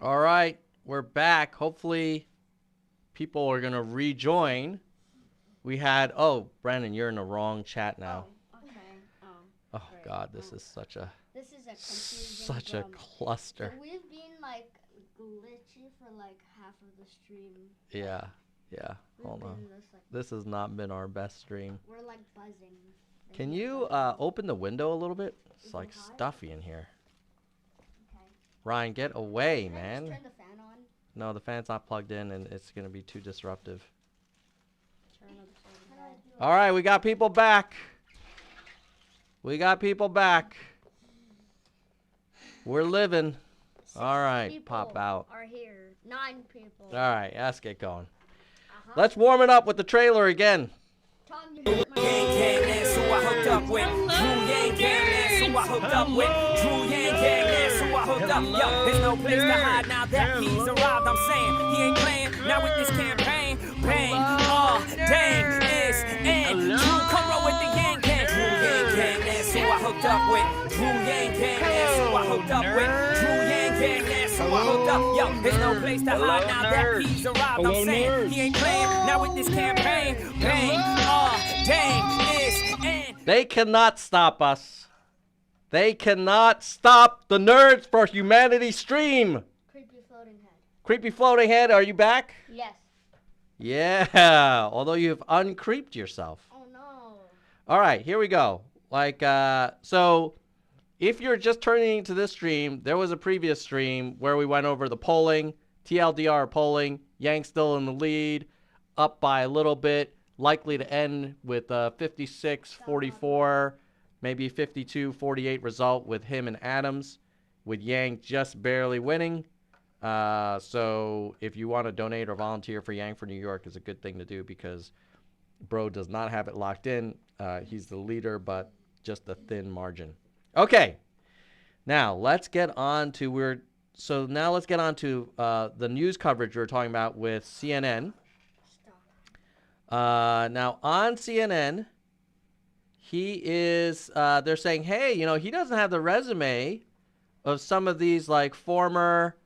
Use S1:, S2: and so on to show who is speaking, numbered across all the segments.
S1: All right, we're back. Hopefully, people are gonna rejoin. We had Brandon, you're in the wrong chat now.
S2: Oh, okay.
S1: Oh
S2: Great.
S1: God, this is such a
S2: This is a confusing
S1: such a
S2: drama.
S1: cluster.
S2: So we've been like glitchy for like half of the stream.
S1: Yeah, yeah.
S2: We've
S1: Hold on.
S2: been this like
S1: This has not been our best stream.
S2: we're like buzzing.
S1: Can
S2: There's
S1: you
S2: no buzzing.
S1: open the window a little bit? It's
S2: Is
S1: like
S2: it hot?
S1: stuffy in here.
S2: Okay.
S1: Ryan, get away,
S2: Can I
S1: man.
S2: just turn the fan on?
S1: No, the fan's not plugged in, and it's gonna be too disruptive.
S2: Turn on the fan.
S1: All right, we got people back. We got people back. We're living. All right, pop out.
S2: Are here. 9 people.
S1: All right, let's get going. Let's warm it up with the trailer again.
S2: Tom, you hit my
S3: That's who I hooked up with. Drew Yang Gang, that's who I hooked up with. Drew Yang Gang, that's who I hooked up. Yo, there's no place to hide now that he's arrived. I'm saying he ain't playing now with this campaign. Bang, dang, it's and Drew, come roll with the Yang Gang. Drew Yang Gang, that's who I hooked up with. Drew Yang Gang, that's who I hooked up with. Drew Yang Gang, that's who I hooked up. Yo, there's no place to hide now that he's arrived. I'm saying he ain't playing now with this campaign. Bang, dang, it's and.
S1: They cannot stop us. They cannot stop the Nerds for Humanity stream.
S2: creepy floating head.
S1: Creepy floating head, are you back?
S2: Yes.
S1: Yeah, although you've uncreeped yourself.
S2: Oh no.
S1: All right, here we go. So if you're just turning into this stream, there was a previous stream where we went over the polling, TLDR polling, Yang still in the lead, up by a little bit, likely to end with a 56-44, maybe 52-48 result with him and Adams, with Yang just barely winning. So if you want to donate or volunteer for Yang for New York, is a good thing to do because Bro does not have it locked in. He's the leader, but just a thin margin. Okay, now let's get on to the news coverage we were talking about with CNN. Now on CNN, he is. They're saying, hey, he doesn't have the resume of some of these like former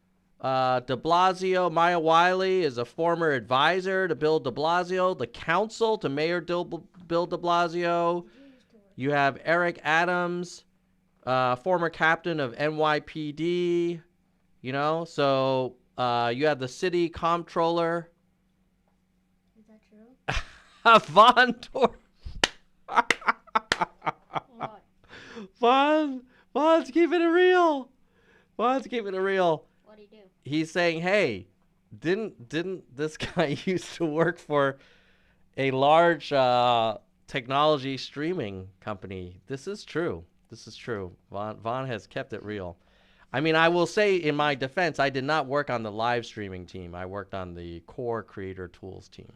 S1: De Blasio. Maya Wiley is a former advisor to Bill de Blasio, the counsel to Mayor Bill de Blasio. You have Eric Adams, former captain of NYPD. So you have the city comptroller.
S2: Is that true?
S1: Von Tor.
S2: What?
S1: Von's keeping it real. Von's keeping it real.
S2: What do you do?
S1: He's saying, hey, didn't this guy used to work for a large technology streaming company? This is true. Von has kept it real. I mean, I will say in my defense, I did not work on the live streaming team. I worked on the core creator tools team.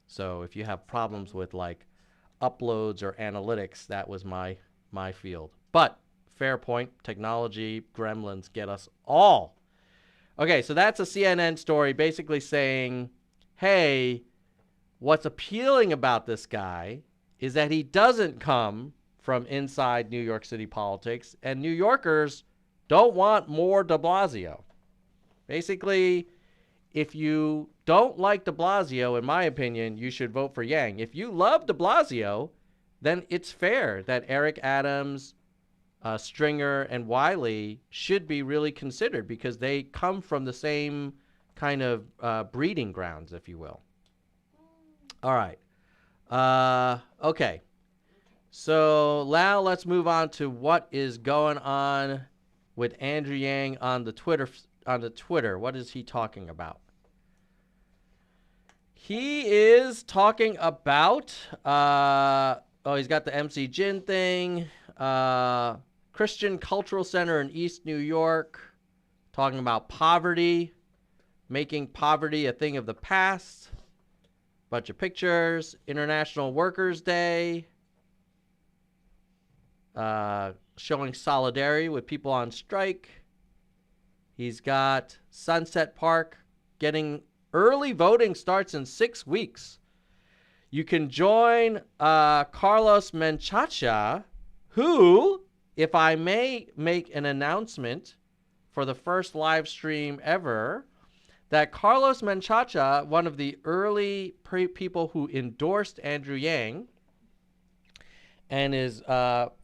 S1: So if you have problems with like uploads or analytics, that was my field. But fair point, technology gremlins get us all. Okay, so that's a CNN story basically saying, hey, what's appealing about this guy is that he doesn't come from inside New York City politics, and New Yorkers don't want more de Blasio. Basically, if you don't like de Blasio, in my opinion, you should vote for Yang. If you love de Blasio, then it's fair that Eric Adams, Stringer, and Wiley should be really considered because they come from the same kind of breeding grounds, if you will. All right. Okay. So now let's move on to what is going on with Andrew Yang on the Twitter. What is he talking about? He is talking about he's got the MC Jin thing, Christian Cultural Center in East New York, talking about poverty, making poverty a thing of the past. Bunch of pictures, International Workers' Day, showing solidarity with people on strike. He's got Sunset Park getting early voting starts in 6 weeks. You can join Carlos Menchaca, who, if I may make an announcement, for the first live stream ever that Carlos Menchaca, one of the early people who endorsed Andrew Yang and is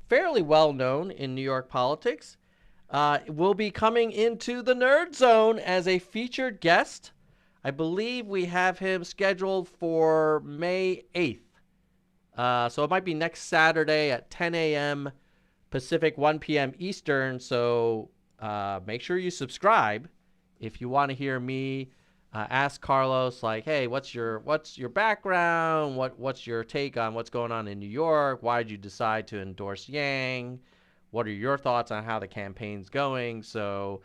S1: fairly well known in New York politics, will be coming into the Nerd Zone as a featured guest. I believe we have him scheduled for May 8th. So it might be next Saturday at 10 a.m. Pacific, 1 p.m. Eastern. So make sure you subscribe if you want to hear me ask Carlos, like, hey, what's your background? What's your take on what's going on in New York? Why did you decide to endorse Yang? What are your thoughts on how the campaign's going? So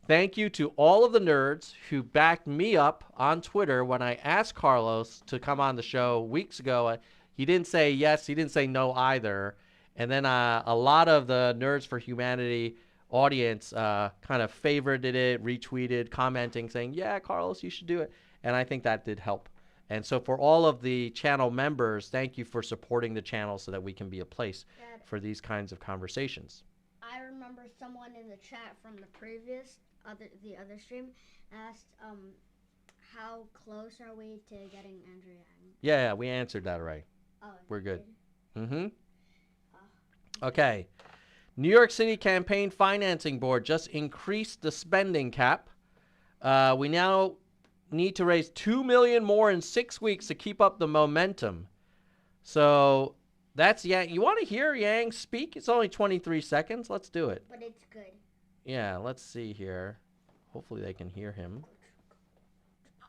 S1: thank you to all of the nerds who backed me up on Twitter when I asked Carlos to come on the show weeks ago. He didn't say yes. He didn't say no either. And then a lot of the Nerds for Humanity audience kind of favorited it, retweeted, commenting, saying, yeah, Carlos, you should do it. And I think that did help. And so for all of the channel members, thank you for supporting the channel so that we can be a place for these kinds of conversations.
S2: I remember someone in the chat from the other stream asked, how close are we to getting Andrew Yang?
S1: Yeah, we answered that right.
S2: Oh,
S1: we're good.
S2: Oh.
S1: Okay. New York City Campaign Financing Board just increased the spending cap. We now need to raise $2 million more in 6 weeks to keep up the momentum. So that's Yang. You want to hear Yang speak? It's only 23 seconds. Let's do it.
S2: But it's good.
S1: Yeah, let's see here. Hopefully they can hear him.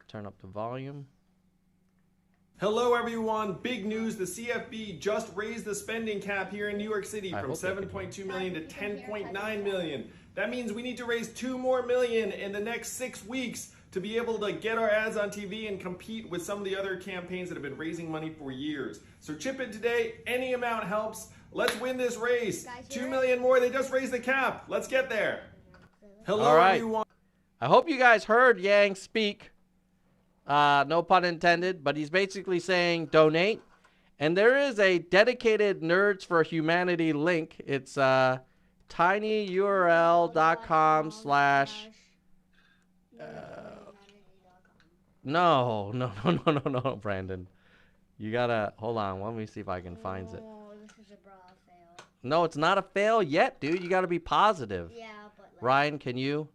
S1: Turn up the volume.
S4: Hello everyone, big news, the CFB just raised the spending cap here in New York City from 7.2 million to 10.9 million. That means we need to raise $2 more million in the next 6 weeks to be able to get our ads on TV and compete with some of the other campaigns that have been raising money for years. So chip in today, any amount helps. Let's win this race. 2 million more, they just raised the cap. Let's get there. Hello everyone.
S1: I hope you guys heard Yang speak. No pun intended, but he's basically saying donate. And there is a dedicated Nerds for Humanity link. It's tinyurl.com/ No, Brandon. You gotta, hold on, let me see if I can find it.
S2: This is a fail.
S1: No, it's not a fail yet, dude. You gotta be positive.
S2: Yeah, but
S1: Ryan, can you?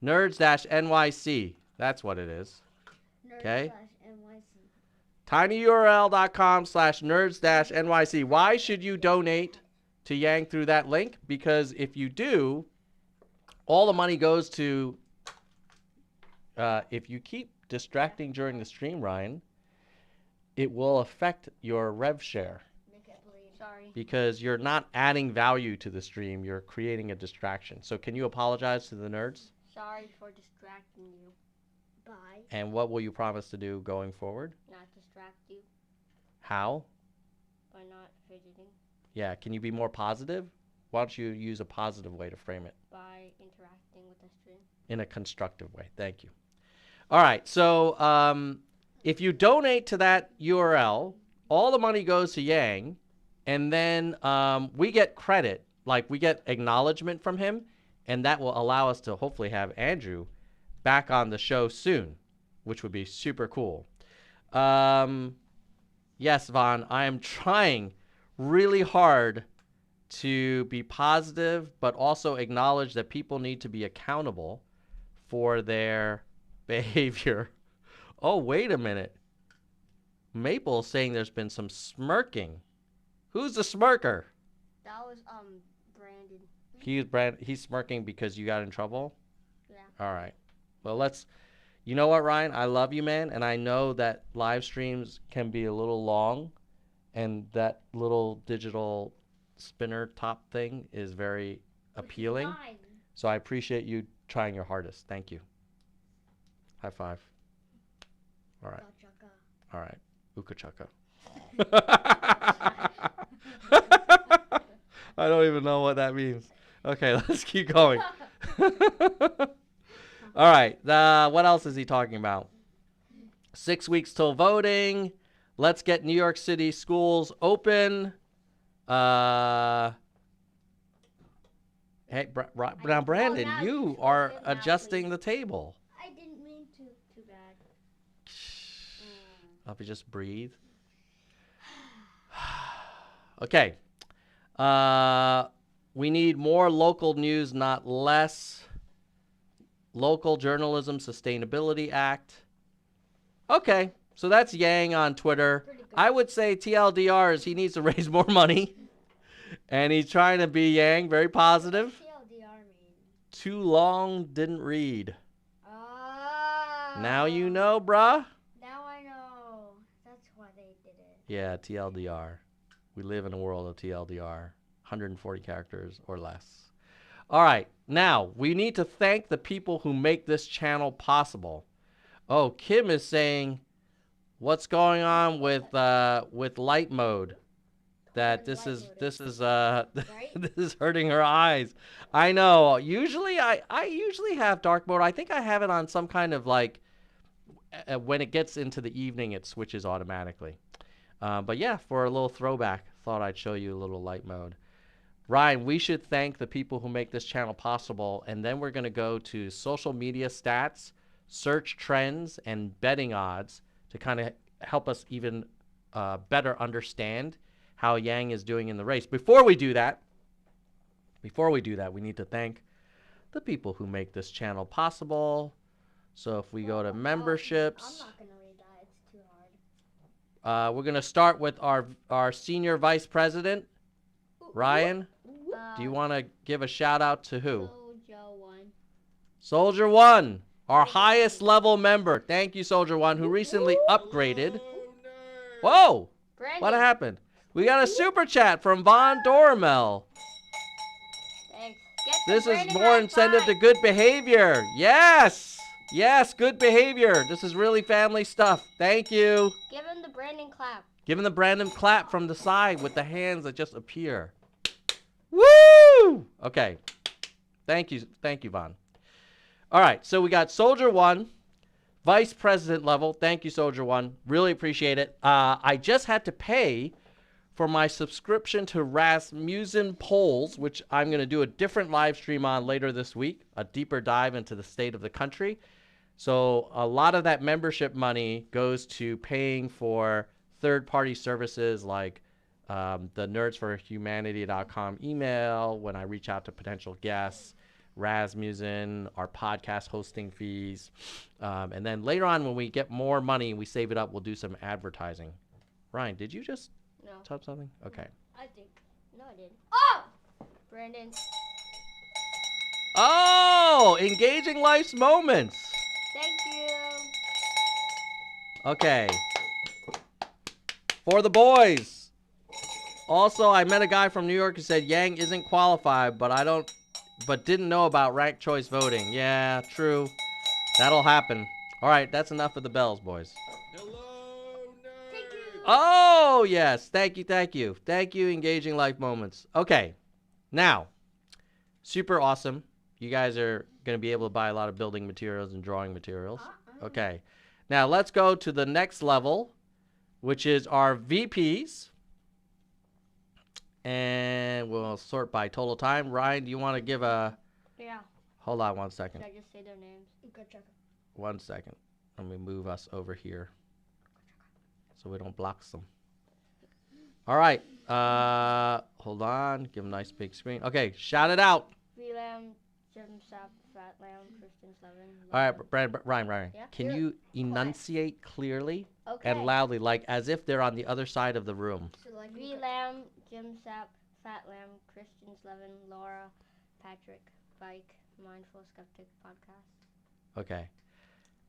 S1: Nerds-NYC. That's what it is. Okay. tinyurl.com/nerds-NYC. Why should you donate to Yang through that link? Because if you do, all the money goes to, if you keep distracting during the stream, Ryan, it will affect your rev share.
S2: Sorry.
S1: Because you're not adding value to the stream, you're creating a distraction. So can you apologize to the nerds?
S2: Sorry for distracting you. Bye.
S1: And what will you promise to do going forward?
S2: Not distract you.
S1: How?
S2: By not fidgeting.
S1: Yeah, can you be more positive? Why don't you use a positive way to frame it?
S2: By interacting with the stream.
S1: In a constructive way. Thank you. All right, so if you donate to that URL, all the money goes to Yang, and then we get credit, like we get acknowledgement from him, and that will allow us to hopefully have Andrew back on the show soon, which would be super cool. Yes, Vaughn, I am trying really hard to be positive, but also acknowledge that people need to be accountable for their behavior. Oh, wait a minute. Maple's saying there's been some smirking. Who's the smirker?
S2: That was Brandon.
S1: He's smirking because you got in trouble?
S2: Yeah.
S1: All right. Well, you know what, Ryan? I love you, man, and I know that live streams can be a little long, and that little digital spinner top thing is very appealing. So I appreciate you trying your hardest. Thank you. High five. All right. All right. Uka chaka. I don't even know what that means. Okay, let's keep going. All right. What else is he talking about? 6 weeks till voting. Let's get New York City schools open. Hey, now
S2: Oh,
S1: Brandon,
S2: now
S1: you
S2: spoke
S1: are
S2: it, now
S1: adjusting
S2: please.
S1: the table.
S2: I didn't mean to. Too bad.
S1: I'll just breathe. Okay. We need more local news, not less. Local Journalism Sustainability Act. Okay, so that's Yang on Twitter.
S2: Pretty good.
S1: I would say TLDR is he needs to raise more money. And he's trying to be Yang, very positive.
S2: What does TLDR mean?
S1: Too long, didn't read.
S2: Oh.
S1: Now you know, bruh.
S2: Now I know. That's why they did it.
S1: Yeah, TLDR. We live in a world of TLDR. 140 characters or less. All right, now we need to thank the people who make this channel possible. Oh, Kim is saying, what's going on with light mode? That this is this is hurting her eyes. I know. Usually I usually have dark mode. I think I have it on some kind of like when it gets into the evening, it switches automatically. But yeah, for a little throwback, thought I'd show you a little light mode. Ryan, we should thank the people who make this channel possible, and then we're going to go to social media stats, search trends, and betting odds to kind of help us even better understand how Yang is doing in the race. Before we do that, we need to thank the people who make this channel possible. So if we go to memberships,
S2: I'm not gonna read that. It's too hard.
S1: we're going to start with our senior vice president, Ryan. Do you want to give a shout out to who? Soldier One, our highest level member. Thank you, Soldier One, who recently upgraded. Whoa!
S2: Brandon.
S1: What happened? We got a super chat from Von Dormel.
S2: Thanks. Get the
S1: This is
S2: Brandon
S1: more
S2: high
S1: incentive to
S2: five.
S1: good behavior. Yes! Yes, good behavior. This is really family stuff. Thank you.
S2: Give him the Brandon clap.
S1: Give him the Brandon clap from the side with the hands that just appear. Woo! Okay. Thank you, Von. All right, so we got Soldier One, Vice President level. Thank you, Soldier One. Really appreciate it. I just had to pay for my subscription to Rasmussen Polls, which I'm going to do a different live stream on later this week, a deeper dive into the state of the country. So a lot of that membership money goes to paying for third-party services like the nerdsforhumanity.com email when I reach out to potential guests, Rasmussen, our podcast hosting fees. And then later on when we get more money and we save it up, we'll do some advertising. Ryan, did you just type something? Okay.
S2: I think. No, I didn't. Oh! Brandon.
S1: Oh, engaging life's moments.
S2: Thank you.
S1: Okay. For the boys. Also, I met a guy from New York who said Yang isn't qualified, but didn't know about ranked choice voting. Yeah, true. That'll happen. All right, that's enough of the bells, boys.
S4: Hello, nerds.
S2: Thank you.
S1: Oh, yes. Thank you, thank you. Thank you, engaging life moments. Okay. Now, super awesome. You guys are going to be able to buy a lot of building materials and drawing materials. Okay. Now, let's go to the next level, which is our VPs. And we'll sort by total time. Ryan, do you want to give a...
S2: Yeah.
S1: Hold on 1 second.
S2: Should I just say their names? Good check.
S1: 1 second. Let me move us over here so we don't block them. All right. Hold on. Give them a nice big screen. Okay, shout it out.
S2: VLAM, Jim Sap, Fat Lamb, Christian Slevin.
S1: All right, Ryan.
S2: Yeah?
S1: Can you enunciate clearly
S2: Okay.
S1: and loudly, like as if they're on the other side of the room?
S2: So like VLAM, Jim Sap, Fat Lamb, Christian Slevin, Laura, Patrick, Bike, Mindful Skeptic Podcast.
S1: Okay.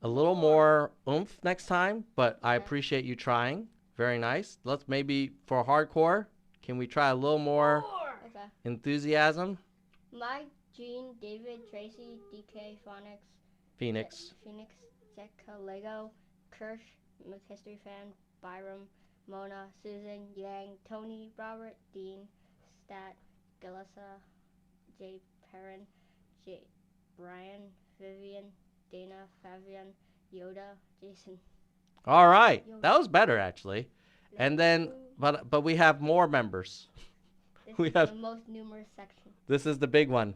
S1: A little more oomph next time, but I appreciate you trying. Very nice. Let's maybe, for hardcore, can we try a little more
S2: Okay.
S1: enthusiasm?
S2: Mike, Gene, David, Tracy, DK,
S1: Phoenix.
S2: Jessica, Lego, Kirsch, History Fan, Byram, Mona, Susan, Yang, Tony, Robert, Dean, Stat, Galissa, J. Perrin, J. Brian, Vivian, Dana, Fabian, Yoda, Jason.
S1: All right. That was better, actually. And then, but we have more members.
S2: This
S1: We
S2: is
S1: have-
S2: the most numerous section.
S1: This is the big one.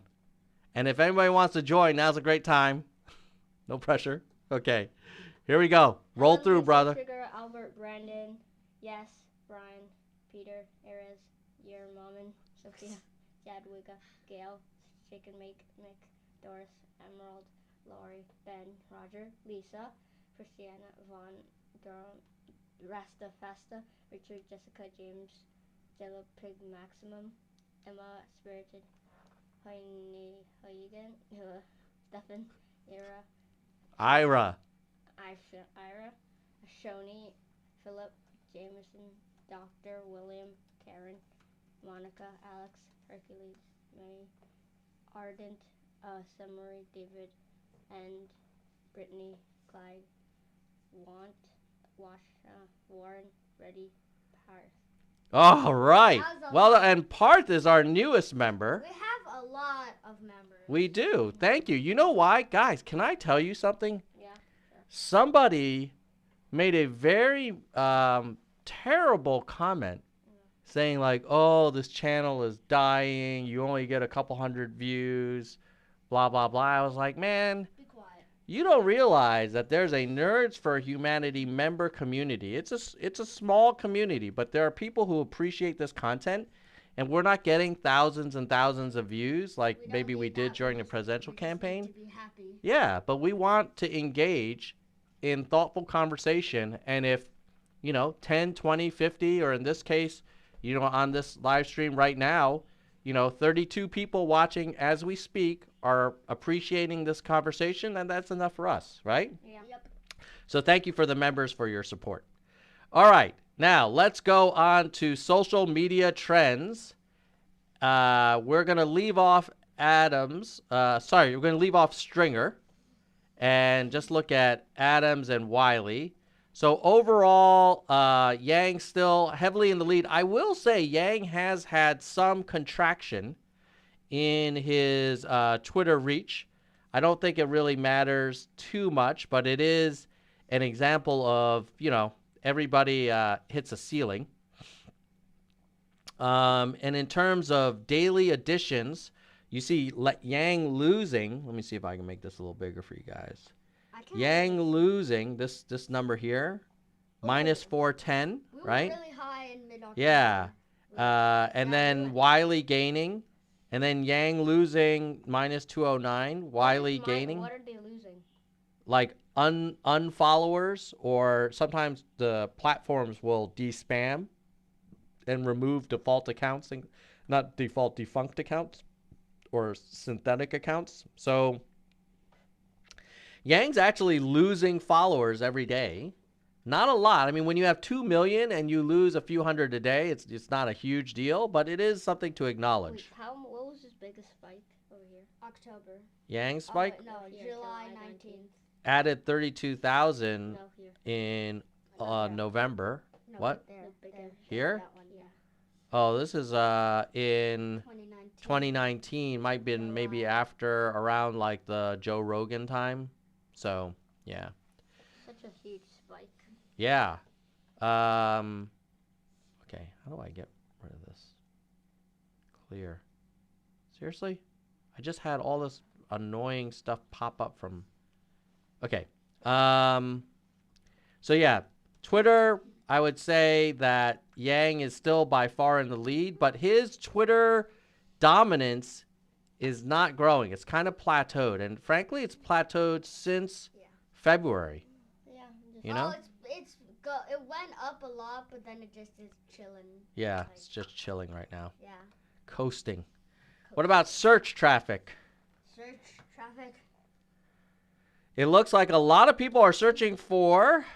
S1: And if anybody wants to join, now's a great time. No pressure. Okay. Here we go. Roll through, brother.
S5: Trigger, Albert, Brandon, Yes, Brian, Peter, Erez, Yermomin, Sophia, Jadwiga, Gail, Chicken Make, Mick, Doris, Emerald, Laurie, Ben, Roger, Lisa, Christiana, Vaughn, Durham, Rasta Festa, Richard, Jessica, James, Jello Pig Maximum, Emma, Spirited, Huygen, Stefan,
S1: Ira.
S5: Ira, Shoni, Philip, Jameson, Dr. William, Karen, Monica, Alex, Hercules, May, Ardent, Summary, David, and Brittany, Clyde, Warren, Reddy, Paris.
S1: All right.
S2: That was a
S1: Well,
S2: lot.
S1: and Parth is our newest member.
S2: We have a lot of members.
S1: We do. Thank you. You know why? Guys, can I tell you something?
S5: Yeah.
S1: Somebody made a very terrible comment saying like, oh, this channel is dying. You only get a couple hundred views, blah, blah, blah. I was like, man,
S2: Be quiet.
S1: you don't realize that there's a Nerds for Humanity member community. It's a small community, but there are people who appreciate this content, and we're not getting thousands and thousands of views like
S2: We don't
S1: maybe we
S2: need
S1: did
S2: that.
S1: during the
S2: We just-
S1: presidential
S2: we just need
S1: campaign.
S2: to be happy.
S1: Yeah, but we want to engage in thoughtful conversation, and if 10, 20, 50, or in this case, on this live stream right now, 32 people watching as we speak are appreciating this conversation, and that's enough for us, right?
S5: Yeah.
S2: Yep.
S1: So thank you for the members for your support. All right, now let's go on to social media trends. We're going to leave off we're going to leave off Stringer and just look at Adams and Wiley. So overall, Yang still heavily in the lead. I will say Yang has had some contraction in his Twitter reach. I don't think it really matters too much, but it is an example of, everybody hits a ceiling. And in terms of daily additions, you see Yang losing. Let me see if I can make this a little bigger for you guys.
S2: I can't.
S1: Yang losing this number here, minus 410,
S2: We were
S1: right?
S2: really high in mid-October.
S1: Yeah. And
S2: Yeah,
S1: then
S2: we went.
S1: Wiley gaining, and then Yang losing minus 209, Wiley gaining.
S5: What are they losing?
S1: Like unfollowers, or sometimes the platforms will de-spam and remove default accounts, not defunct accounts or synthetic accounts. So Yang's actually losing followers every day. Not a lot. I mean, when you have 2 million and you lose a few hundred a day, it's not a huge deal, but it is something to acknowledge.
S5: Wait, what was his biggest spike over here?
S2: October.
S1: Yang's spike
S2: No,
S5: Here,
S2: July
S5: July
S2: 19th.
S1: added 32,000
S5: No, here.
S1: in
S5: No,
S1: November.
S2: No,
S1: What?
S2: There.
S5: The bigger.
S2: there.
S1: Here?
S2: That one, yeah.
S1: Oh, this is in
S2: 2019.
S1: 2019. Might have been maybe after around like the Joe Rogan time. So, yeah.
S5: Such a huge spike.
S1: Yeah. Okay, how do I get rid of this? Clear. Seriously? I just had all this annoying stuff pop up from... Okay. So yeah, Twitter, I would say that Yang is still by far in the lead, but his Twitter dominance is not growing. It's kind of plateaued, and frankly, it's plateaued since
S2: Yeah.
S1: February.
S2: Yeah.
S1: You know?
S2: It went up a lot, but then it just is chilling.
S1: Yeah,
S2: Like,
S1: it's just chilling right now.
S2: Yeah.
S1: Coasting. What about search traffic?
S2: Search traffic.
S1: It looks like a lot of people are searching for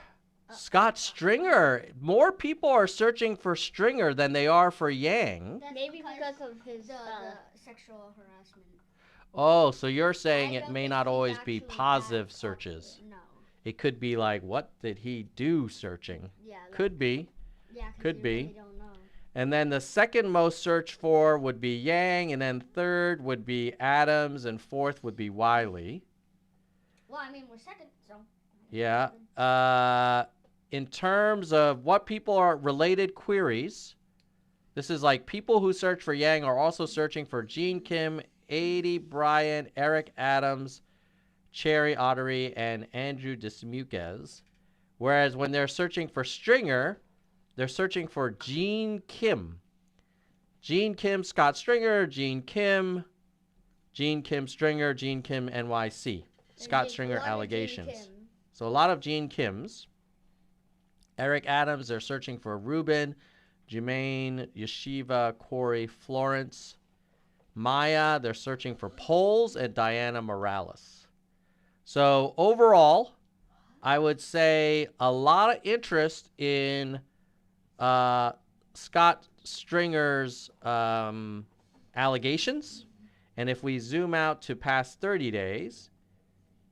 S1: Scott Stringer. More people are searching for Stringer than they are for Yang.
S2: That's
S5: Maybe because of his.
S2: the sexual harassment.
S1: Oh, so you're saying
S2: I
S1: it
S2: don't
S1: may
S2: think
S1: not
S2: he's
S1: always be
S2: actually
S1: positive
S2: that
S1: searches.
S2: positive. No.
S1: It could be like, what did he do searching?
S2: Yeah.
S1: Could be.
S2: Yeah. 'Cause
S1: could
S2: you
S1: be.
S2: Really don't know.
S1: And then the second most searched for would be Yang, and then third would be Adams, and fourth would be Wiley.
S2: Well, I mean, we're second, so.
S1: Yeah. In terms of what people are related queries, this is like people who search for Yang are also searching for Gene Kim, Adi Bryant, Eric Adams, Cherry Ottery, and Andrew Dismuquez. Whereas when they're searching for Stringer, they're searching for Gene Kim. Gene Kim, Scott Stringer, Gene Kim Stringer, Gene Kim NYC. Scott Stringer allegations. So a lot of Gene Kims. Eric Adams, they're searching for Ruben, Jermaine, Yeshiva, Corey, Florence. Maya, they're searching for Poles, and Diana Morales. So overall, I would say a lot of interest in Scott Stringer's allegations. And if we zoom out to past 30 days,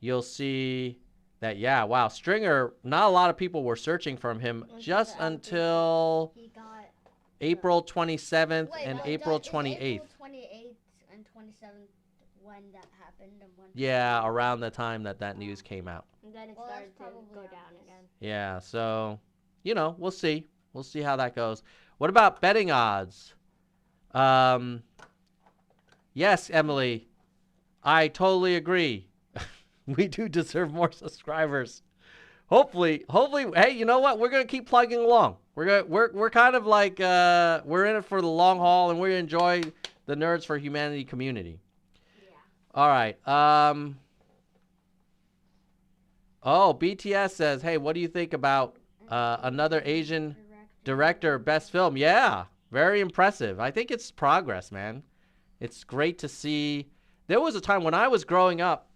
S1: you'll see that, yeah, wow, Stringer, not a lot of people were searching from him just until
S2: He got
S1: April 27th and
S2: but
S1: April
S2: is
S1: 28th.
S2: April 28th and 27th when that happened and when
S1: Yeah, around the time that news came out.
S5: And then it
S2: Well, that's
S5: started to
S2: probably
S5: go
S2: obvious.
S5: down again.
S1: Yeah, so, we'll see. We'll see how that goes. What about betting odds? Yes, Emily, I totally agree. We do deserve more subscribers. Hopefully, hey, you know what? We're gonna keep plugging along. We're kind of like we're in it for the long haul, and we enjoy the Nerds for Humanity community.
S2: Yeah.
S1: All right. BTS says, hey, what do you think about another Asian director best film? Yeah, very impressive. I think it's progress, man. It's great to see. There was a time when I was growing up,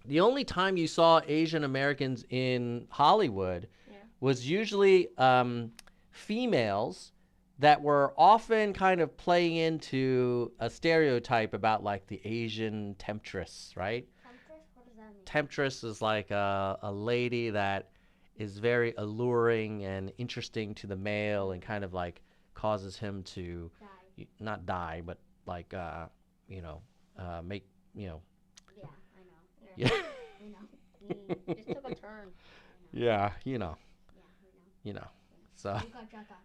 S1: the only time you saw Asian Americans in Hollywood was usually females that were often kind of playing into a stereotype about like the Asian temptress, right?
S2: Temptress? What does that mean?
S1: Temptress is like a lady that is very alluring and interesting to the male and kind of like causes him to not die, but like make
S2: Yeah, I know.
S1: yeah.
S2: We know.
S5: Just took a turn.
S1: Yeah,
S2: Yeah, we know.
S1: So
S2: Chaka.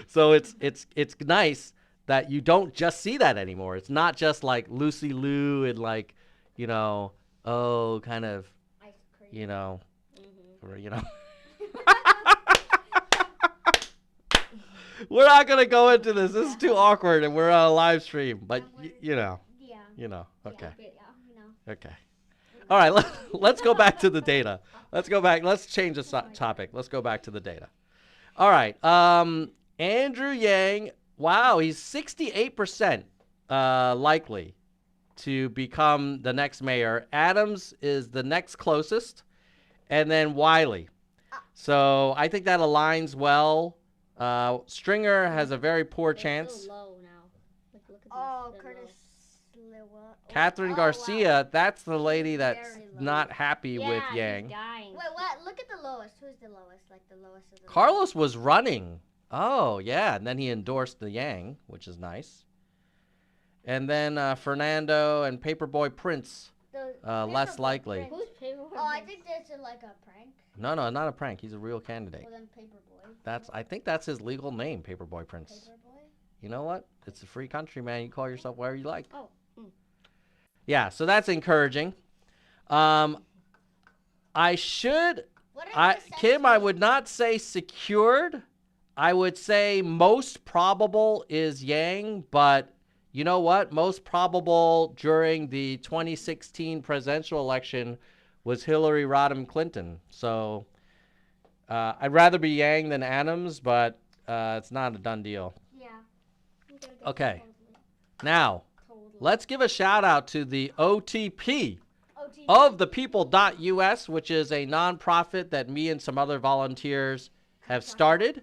S1: so it's nice that you don't just see that anymore. It's not just like Lucy Liu and like, kind of,
S2: Ice cream.
S1: or, We're not gonna go into this. This is too awkward, and we're on a live stream. But okay.
S2: Yeah.
S1: Okay.
S2: Yeah, we know.
S1: Okay. All right. Let's go back to the data. Let's go back. Let's change the topic. Let's go back to the data. All right. Andrew Yang. Wow, he's 68% likely to become the next mayor. Adams is the next closest, and then Wiley. So I think that aligns well. Stringer has a very poor chance.
S5: So low now. Look at
S2: Oh,
S5: these, they're
S2: Curtis
S5: low.
S2: Lewa.
S1: Catherine Garcia,
S2: Wow.
S1: that's the lady that's
S2: Very low.
S1: not happy with
S5: Yeah,
S1: Yang.
S5: he's dying.
S2: Wait, what? Look at the lowest. Who's the lowest? Like the lowest of the
S1: Carlos was running. Oh, yeah. And then he endorsed the Yang, which is nice. And then Fernando and Paperboy Prince, less
S2: Paperboy
S1: likely.
S2: Prince.
S5: Who's Paperboy?
S2: Oh, I think that's like a prank.
S1: No, not a prank. He's a real candidate.
S2: Well, then Paperboy.
S1: I think that's his legal name, Paperboy Prince.
S2: Paperboy?
S1: You know what? It's a free country, man. You call yourself whatever you like.
S5: Oh.
S1: Yeah, so that's encouraging. I should...
S2: What are the
S1: Kim, I
S2: sense-
S1: would not say secured. I would say most probable is Yang, but you know what? Most probable during the 2016 presidential election was Hillary Rodham Clinton. So I'd rather be Yang than Adams, but it's not a done deal.
S2: Yeah.
S1: Okay. Now, let's give a shout out to the OTP of thepeople.us, which is a nonprofit that me and some other volunteers have started.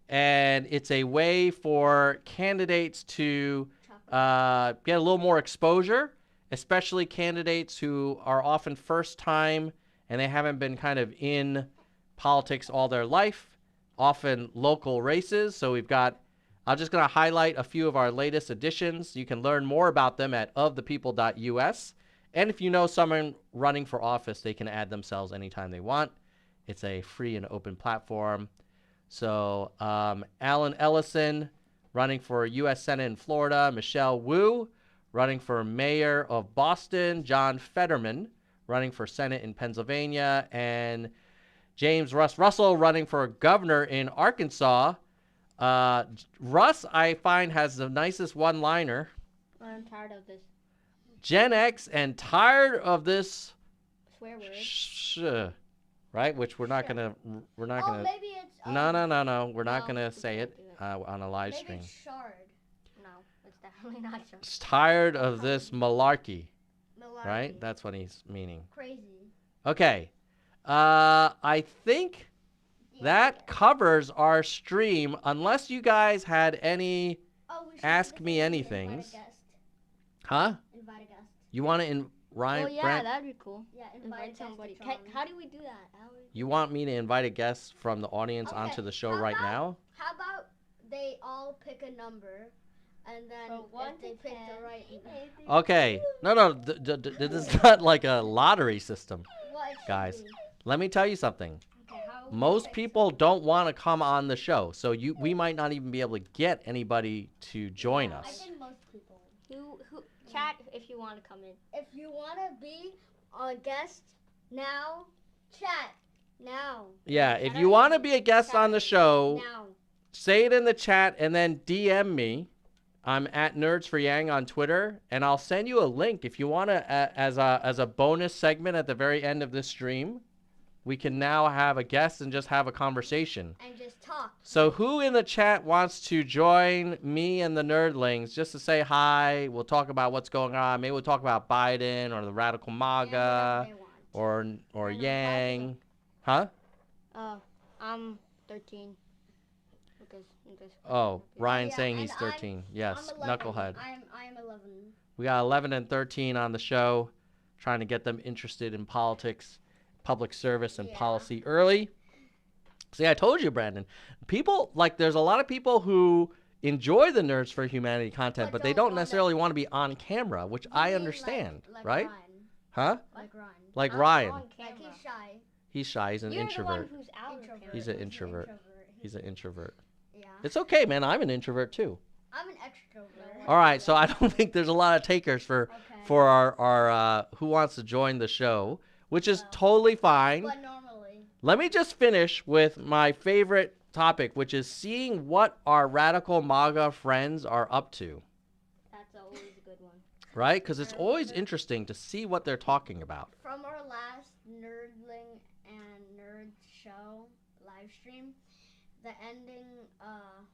S1: And it's a way for candidates to get a little more exposure, especially candidates who are often first time and they haven't been kind of in politics all their life, often local races. So I'm just going to highlight a few of our latest additions. You can learn more about them at ofthepeople.us. And if you know someone running for office, they can add themselves anytime they want. It's a free and open platform. So Alan Ellison running for U.S. Senate in Florida, Michelle Wu running for mayor of Boston, John Fetterman running for Senate in Pennsylvania, and James Russell running for governor in Arkansas. Russ, I find, has the nicest one-liner.
S5: I'm tired of this
S1: Gen X and tired of this
S5: swear word.
S1: Right? Which we're not gonna.
S2: Maybe it's
S1: No. We're not
S5: No,
S1: gonna
S5: we
S1: say
S5: can't
S1: it
S5: do it.
S1: on a live
S2: maybe
S1: stream.
S2: it's shard.
S5: No, it's definitely not sure.
S1: It's tired of this malarkey.
S2: Malarkey.
S1: Right? That's what he's meaning.
S2: Crazy.
S1: Okay. I think that covers our stream. Unless you guys had any.
S2: We should
S1: Ask
S2: do
S1: me
S2: this.
S1: anything.
S2: Invite a guest.
S1: Huh?
S2: Invite a guest.
S1: You want to Ryan?
S5: Oh yeah,
S1: Brent,
S5: that'd be cool.
S2: Yeah,
S5: Invite
S2: a
S5: somebody.
S2: guest to come.
S5: How do we do that?
S1: you want me to invite a guest from the audience
S2: Okay,
S1: onto the show
S2: how
S1: right
S2: about-
S1: now?
S2: How about they all pick a number, and then
S5: From 1
S2: if they
S5: to
S2: pick
S5: 10.
S2: the right.
S1: Okay. No. This is not like a lottery system.
S2: Well, it should
S1: Guys.
S2: be.
S1: Let me tell you something.
S2: Okay, how we
S1: Most
S2: pick
S1: people don't want to come on the show, so we might not even be able to get anybody to join
S2: I
S1: us.
S2: think most people.
S5: Who chat if you want to come in.
S2: If you want to be a guest now, chat now.
S1: Yeah, if you want to be a guest on the show,
S2: Now.
S1: say it in the chat and then DM me. I'm at Nerds for Yang on Twitter, and I'll send you a link if you want to, as a bonus segment at the very end of this stream. We can now have a guest and just have a conversation.
S2: And just talk.
S1: So who in the chat wants to join me and the Nerdlings just to say hi? We'll talk about what's going on. Maybe we'll talk about Biden or the Radical
S2: And
S1: MAGA
S2: whatever they want.
S1: or
S5: And
S1: Yang. Huh?
S5: I'm 13. Because I'm just
S1: Oh, Ryan
S2: yeah,
S1: saying
S2: and
S1: he's 13. Yes,
S2: I'm 11.
S1: knucklehead.
S2: I am 11.
S1: We got 11 and 13 on the show, trying to get them interested in politics, public service, and
S2: Yeah.
S1: policy early. See, I told you, Brandon. There's a lot of people who enjoy the Nerds for Humanity content, but they don't necessarily want to be on camera, which I
S2: You mean
S1: understand,
S2: like
S1: right?
S2: Ryan.
S1: Huh?
S2: Like Ryan.
S1: Like
S5: I'm
S1: Ryan.
S5: on
S2: Like
S5: camera.
S2: he's shy.
S1: He's shy. He's an
S5: You're
S1: introvert.
S5: the one who's out of
S2: Introvert.
S5: camera.
S1: He's an
S2: an
S1: introvert. He's an introvert.
S2: Yeah.
S1: It's okay, man. I'm an introvert too.
S2: I'm an extrovert.
S1: All right, so I don't think there's a lot of takers for
S2: Okay.
S1: our who wants to join the show, which is totally fine.
S2: But normally.
S1: Let me just finish with my favorite topic, which is seeing what our radical MAGA friends are up to,
S5: That's always a good one.
S1: right? Because it's always interesting to see what they're talking about.
S2: From our last Nerdling and Nerd show live stream, the ending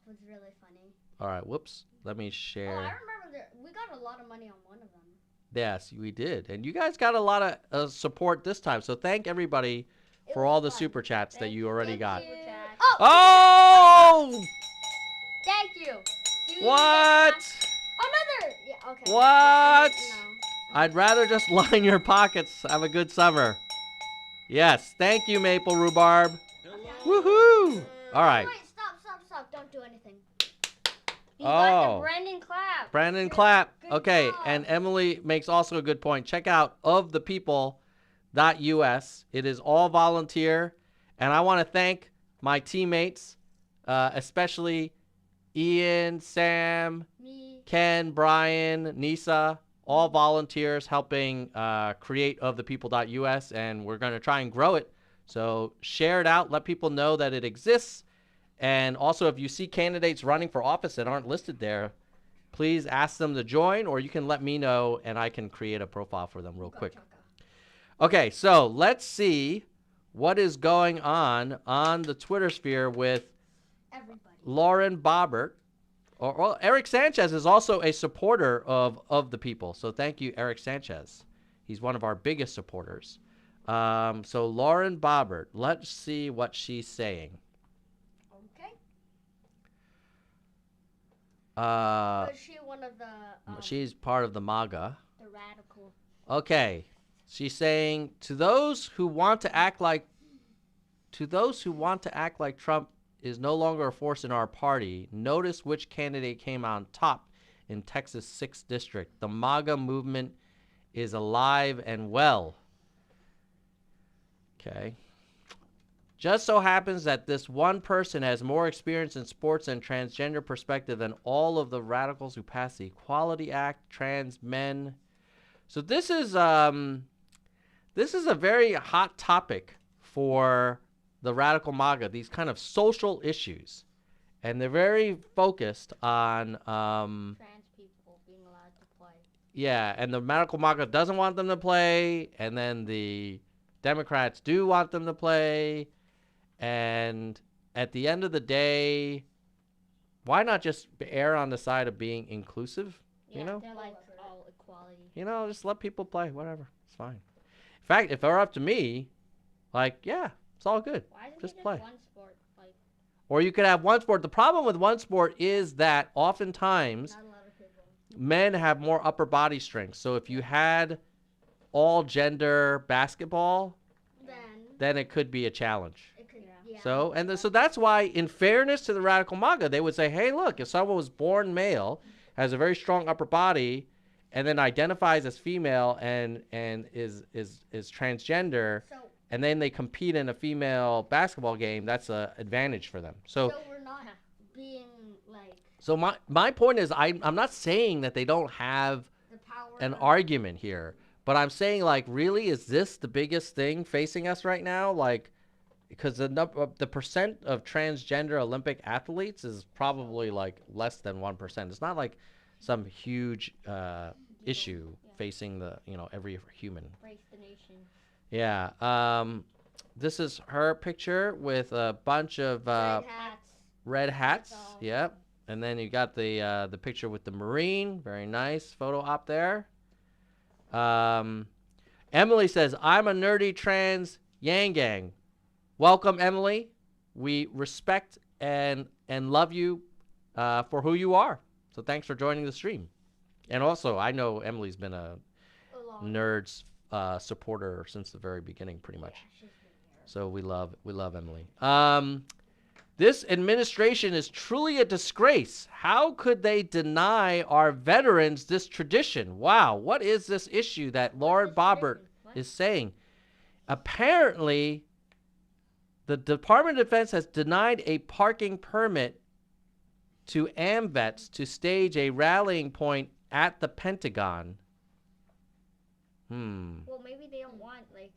S2: was really funny.
S1: All right, whoops. Let me
S2: Oh, I
S1: share.
S2: remember we got a lot of money on one of them.
S1: Yes, we did. And you guys got a lot of support this time. So thank everybody
S2: It
S1: for
S2: was
S1: all the
S2: fun.
S1: super chats that you already
S2: Thank
S1: got.
S2: you.
S5: Chat.
S2: Oh!
S1: Oh!
S5: Thank you. Do you
S1: What?
S2: Another! Yeah, okay.
S1: What?
S2: No.
S1: I'd rather just line your pockets. Have a good summer. Yes, thank you, Maple Rhubarb. Woohoo! All right,
S2: Wait, stop. Don't do anything.
S5: You got
S1: Oh.
S5: the Brendan clap.
S1: Brandon clap.
S2: Good
S1: Okay,
S2: job.
S1: and Emily makes also a good point. Check out ofthepeople.us. It is all volunteer, and I want to thank my teammates, especially Ian, Sam,
S2: Me.
S1: Ken, Brian, Nisa, all volunteers helping create ofthepeople.us, and we're going to try and grow it. So share it out. Let people know that it exists. And also, if you see candidates running for office that aren't listed there, please ask them to join, or you can let me know, and I can create a profile for them real quick. Okay, so let's see what is going on the Twitter sphere with
S2: Everybody.
S1: Lauren Bobbert. Or Eric Sanchez is also a supporter of the people. So thank you, Eric Sanchez. He's one of our biggest supporters. So Lauren Bobbert, let's see what she's saying.
S2: Okay.
S1: Uh,
S2: Was she one of the?
S1: she's part of the MAGA.
S5: The radical.
S1: Okay, she's saying to those who want to act like Trump is no longer a force in our party. Notice which candidate came on top in Texas 6th District. The MAGA movement is alive and well. Okay. Just so happens that this one person has more experience in sports and transgender perspective than all of the radicals who passed the Equality Act, trans men. So this is a very hot topic for the radical MAGA, these kind of social issues. And they're very focused on
S5: Trans people being allowed to play.
S1: yeah, and the radical MAGA doesn't want them to play, and then the Democrats do want them to play. And at the end of the day, why not just err on the side of being inclusive?
S5: Yeah,
S1: You know?
S5: they're like all equality.
S1: You know, just let people play, whatever. It's fine. In fact, if it were up to me, like, yeah, it's all good.
S5: Why isn't
S1: Just
S5: it just
S1: play.
S5: one sport? Like,
S1: Or you could have one sport. The problem with one sport is that oftentimes
S2: Not a lot of people.
S1: men have more upper body strength. So if you had all gender basketball, then it could be a challenge.
S2: It could.
S5: Yeah.
S2: Yeah.
S1: So that's why, in fairness to the radical MAGA, they would say, hey, look, if someone was born male, has a very strong upper body, and then identifies as female and is transgender,
S2: So,
S1: and then they compete in a female basketball game, that's an advantage for them. So
S2: we're not being like
S1: so my point is, I'm not saying that they don't have
S2: the power.
S1: an argument here, but I'm saying, like, really, is this the biggest thing facing us right now? Like, because the percent of transgender Olympic athletes is probably like less than 1%. It's not like some huge issue facing every human.
S5: race the nation.
S1: Yeah. This is her picture with a bunch of
S2: Red hats.
S1: red hats.
S5: That's all.
S1: Yep. And then you got the picture with the Marine. Very nice photo op there. Emily says, I'm a nerdy trans Yang Gang. Welcome, Emily. We respect and love you for who you are. So thanks for joining the stream. And also, I know Emily's been a Nerds supporter since the very beginning, pretty much. So we love Emily. This administration is truly a disgrace. How could they deny our veterans this tradition? Wow, what is this issue that Lord Bobbert is saying? Apparently, the Department of Defense has denied a parking permit to AMVETS to stage a rallying point at the Pentagon.
S5: Well, maybe they don't want like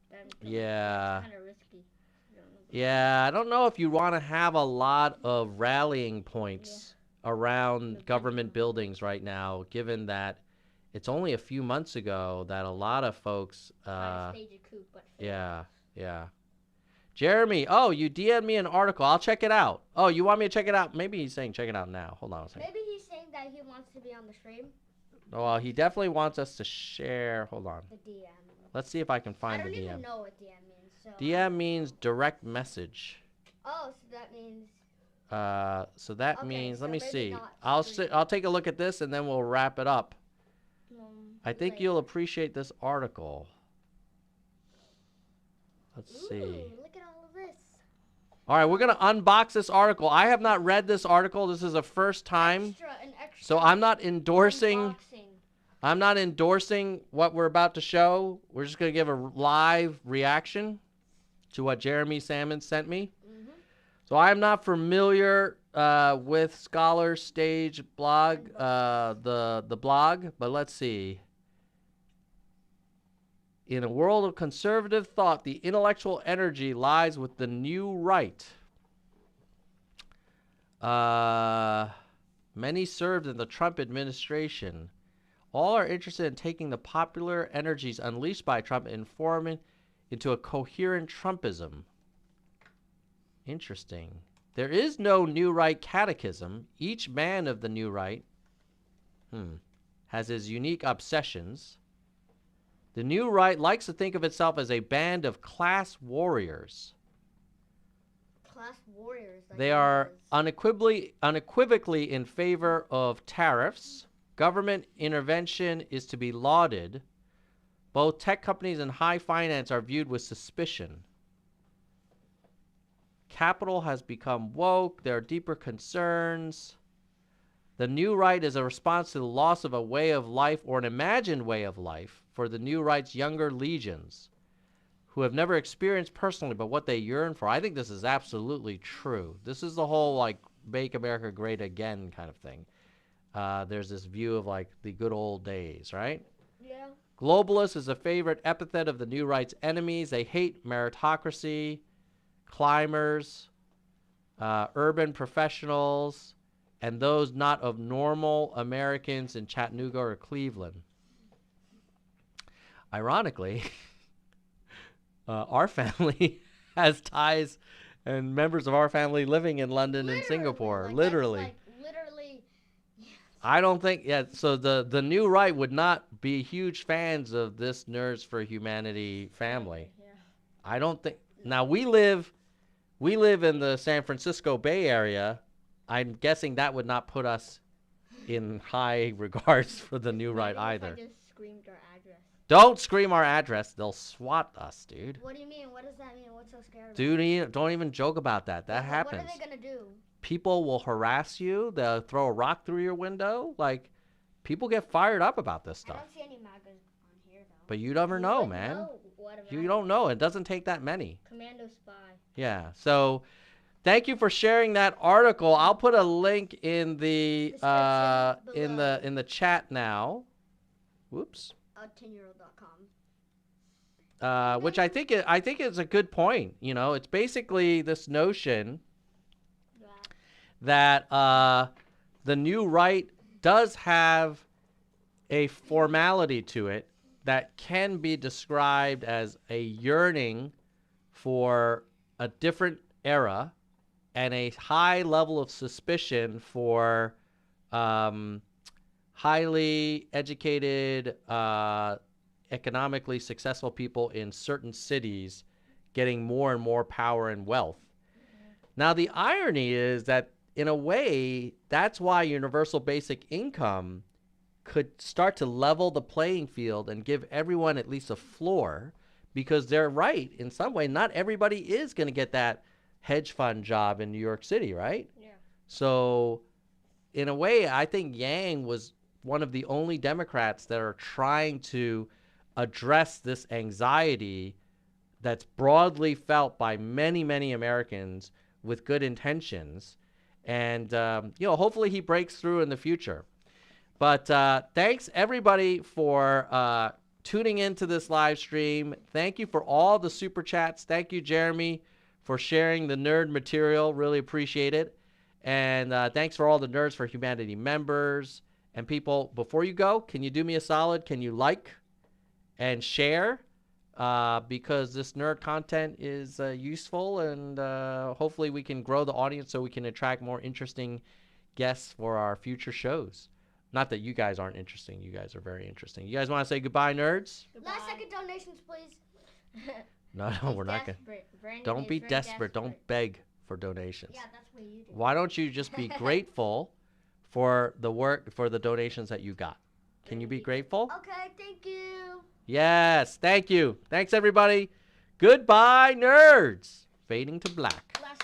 S5: them.
S1: Yeah.
S5: Kind of risky. I don't know.
S1: Yeah, I don't know if you want to have a lot of rallying points around government buildings right now, given that it's only a few months ago that a lot of folks,
S5: Trying to stage a coup, but failed.
S1: yeah. Jeremy, oh, you DM'd me an article. I'll check it out. Oh, you want me to check it out? Maybe he's saying check it out now. Hold on a second.
S2: Maybe he's saying that he wants to be on the stream.
S1: Well, he definitely wants us to share. Hold on.
S2: The DM.
S1: Let's see if I can
S2: I
S1: find
S2: don't
S1: the
S2: even
S1: DM.
S2: know what DM means. So.
S1: DM means direct message.
S2: Oh, so that means.
S1: So that
S2: Okay,
S1: means, let
S2: so
S1: me
S2: maybe
S1: see.
S2: not
S1: I'll take a look at this and then we'll wrap it up. I think
S2: later.
S1: you'll appreciate this article. Let's see.
S2: Ooh, look at all of this.
S1: All right, we're going to unbox this article. I have not read this article. This is the first time.
S2: An extra.
S1: So I'm not endorsing
S2: unboxing.
S1: what we're about to show. We're just going to give a live reaction to what Jeremy Salmon sent me. So I'm not familiar with Scholar Stage blog, the blog, but let's see. In a world of conservative thought, the intellectual energy lies with the new right. Many served in the Trump administration. All are interested in taking the popular energies unleashed by Trump and forming into a coherent Trumpism. Interesting. There is no New Right catechism. Each man of the New Right has his unique obsessions. The New Right likes to think of itself as a band of class warriors.
S2: Class warriors. Like
S1: They are unequivocally in favor of tariffs. Government intervention is to be lauded. Both tech companies and high finance are viewed with suspicion. Capital has become woke. There are deeper concerns. The New Right is a response to the loss of a way of life or an imagined way of life for the New Right's younger legions, who have never experienced personally, but what they yearn for. I think this is absolutely true. This is the whole like make America great again kind of thing. There's this view of like the good old days, right?
S2: Yeah.
S1: Globalist is a favorite epithet of the new right's enemies. They hate meritocracy, climbers, urban professionals, and those not of normal Americans in Chattanooga or Cleveland. Ironically, our family has ties and members of our family living in London and Singapore.
S2: Like,
S1: Literally.
S2: That's like literally.
S1: I don't think, so the new right would not be huge fans of this Nerds for Humanity family.
S5: Yeah.
S1: I don't think. Now we live in the San Francisco Bay Area. I'm guessing that would not put us in high regards for the new right
S5: Imagine
S1: either.
S5: if I just screamed our address.
S1: Don't scream our address. They'll SWAT us, dude.
S2: What do you mean? What does that mean? What's so scary?
S1: Dude, don't even joke about that. That
S2: What
S1: happens.
S2: are they gonna do?
S1: People will harass you. They'll throw a rock through your window. Like, people get fired up about this
S2: I
S1: stuff.
S2: don't see any MAGAs on here though.
S1: But you never know,
S5: would
S1: man.
S5: know what
S1: You
S5: about
S1: don't know. It doesn't take that many.
S5: Commando spy.
S1: Yeah. So, thank you for sharing that article. I'll put a link in the
S2: Description below.
S1: in the chat now. Whoops.
S2: 10yearold.com.
S1: Which I think is a good point. You know, it's basically this notion that the new right does have a formality to it that can be described as a yearning for a different era and a high level of suspicion for highly educated, economically successful people in certain cities getting more and more power and wealth. Now, the irony is that, in a way, that's why universal basic income could start to level the playing field and give everyone at least a floor, because they're right. In some way, not everybody is going to get that hedge fund job in New York City, right?
S5: Yeah.
S1: So, in a way, I think Yang was one of the only Democrats that are trying to address this anxiety that's broadly felt by many, many Americans with good intentions. And, hopefully he breaks through in the future. But thanks, everybody, for tuning into this live stream. Thank you for all the super chats. Thank you, Jeremy, for sharing the nerd material. Really appreciate it. And thanks for all the Nerds for Humanity members and people. Before you go, can you do me a solid? Can you like and share? Because this nerd content is useful, and hopefully we can grow the audience so we can attract more interesting guests for our future shows. Not that you guys aren't interesting. You guys are very interesting. You guys want to say goodbye, nerds?
S2: Last second donations, please.
S1: No, we're not going to. Don't be desperate. Don't beg for donations.
S2: Yeah, that's what you do.
S1: Why don't you just be grateful for the work, for the donations that you got? Can you be grateful?
S2: Okay, thank you.
S1: Yes, thank you. Thanks, everybody. Goodbye, nerds. Fading to black.
S2: Last